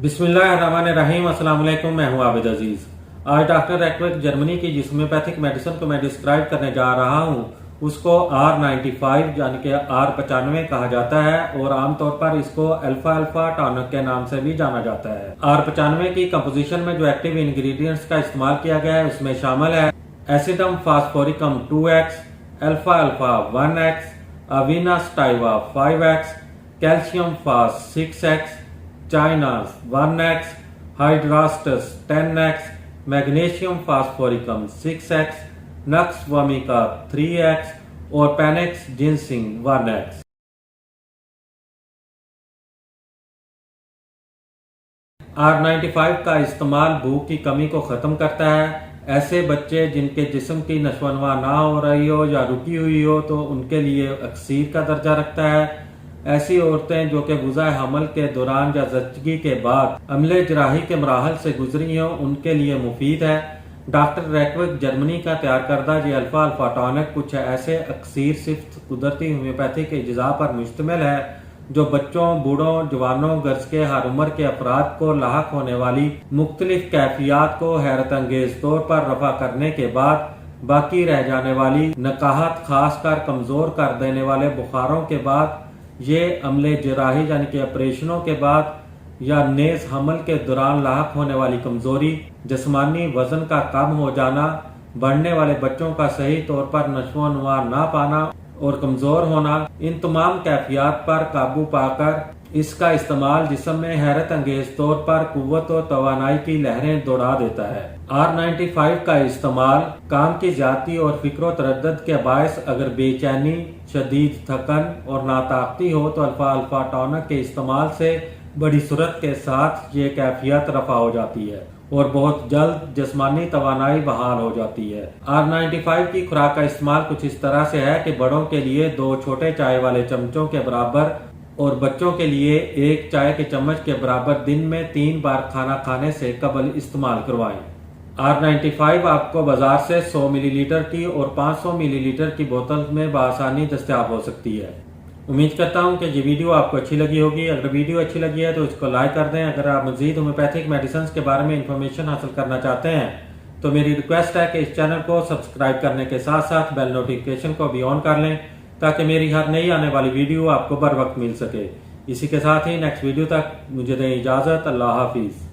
बिस्मिल्लाहिर्रहमानिर्रहीम। अस्सलाम वालेकुम। मैं हूं आबिद अजीज। आज डॉक्टर रैकवेक जर्मनी की जिस होम्योपैथिक मेडिसिन को मैं डिस्क्राइब करने जा रहा हूं उसको R95 यानी कि R95 कहा जाता है और आमतौर पर इसको अल्फा अल्फा टॉनिक के नाम से भी जाना जाता है। R95 की कंपोजिशन में जो एक्टिव इंग्रेडिएंट्स का इस्तेमाल किया गया है उसमें शामिल है acidum phosphoricum 2x, alfalfa alfalfa 1x, avena sativa 5x, calcium phos 6x, china 1x, hydrastis 10x, magnesium phosphoricum 6x, nux vomica 3x और पेनेक्स जिनसिंग 1x। R95 का इस्तेमाल भूख की कमी को ख़त्म करता है। ऐसे बच्चे जिनके जिस्म की नशोनुमा ना हो रही हो या रुकी हुई हो तो उनके लिए अक्सीर का दर्जा रखता है। ऐसी औरतें जो कि गुज़ा हमल के दौरान या ज़च्चगी के बाद अमले जराही के मराहल से गुजरी हों उनके लिए मुफीद है। डॉक्टर रैकवेक जर्मनी का तैयार करदा ये अल्फा अल्फा टॉनिक कुछ ऐसे अक्सीर सिर्फ कुदरती होम्योपैथी के अज्जा पर मुश्तमिल है जो बच्चों, बूढ़ों, जवानों, गर्ज के हर उम्र के अफराद को लाहक होने वाली मुख्तलिफ कैफियत को हैरत अंगेज तौर पर रफा करने के बाद बाकी रह जाने वाली नकाहत, खासकर कमजोर कर देने वाले बुखारों के बाद, ये अमले जराही यानी कि ऑपरेशनों के बाद या नेज हमल के दौरान लाहक होने वाली कमजोरी, जिस्मानी वजन का कम हो जाना, बढ़ने वाले बच्चों का सही तौर पर नशोनुमा ना पाना और कमजोर होना, इन तमाम कैफियत पर काबू पाकर इसका इस्तेमाल जिस्म में हैरत अंगेज तौर पर कुव्वत और तवानाई की लहरें दौड़ा देता है। R95 का इस्तेमाल काम की ज्यादती और फिक्र तरद्दुद के बायस अगर बेचैनी, शदीद थकन और नाताकती हो तो अल्फा अल्फा टॉनिक के इस्तेमाल से बड़ी सूरत के साथ ये कैफियत रफा हो जाती है और बहुत जल्द जिस्मानी तवानाई बहाल हो जाती है। R95 की खुराक का इस्तेमाल कुछ इस तरह से है कि बड़ों के लिए 2 छोटे चाय वाले चमचों के बराबर और बच्चों के लिए 1 चाय के चम्मच के बराबर दिन में 3 बार खाना खाने से कबल इस्तेमाल करवाएं। R95 आपको बाजार से 100 मिलीलीटर की और 500 मिलीलीटर की बोतल में बआसानी दस्तयाब हो सकती है। उम्मीद करता हूं कि ये वीडियो आपको अच्छी लगी होगी। अगर वीडियो अच्छी लगी है तो इसको लाइक कर दें। अगर आप मजीद होम्योपैथिक मेडिसिन के बारे में इंफॉर्मेशन हासिल करना चाहते हैं तो मेरी रिक्वेस्ट है कि इस चैनल को सब्सक्राइब करने के साथ साथ बेल नोटिफिकेशन को भी ऑन कर लें ताकि मेरी हर नई आने वाली वीडियो आपको बर वक्त मिल सके। इसी के साथ ही नेक्स्ट वीडियो तक मुझे दें इजाज़त। अल्लाह हाफिज़।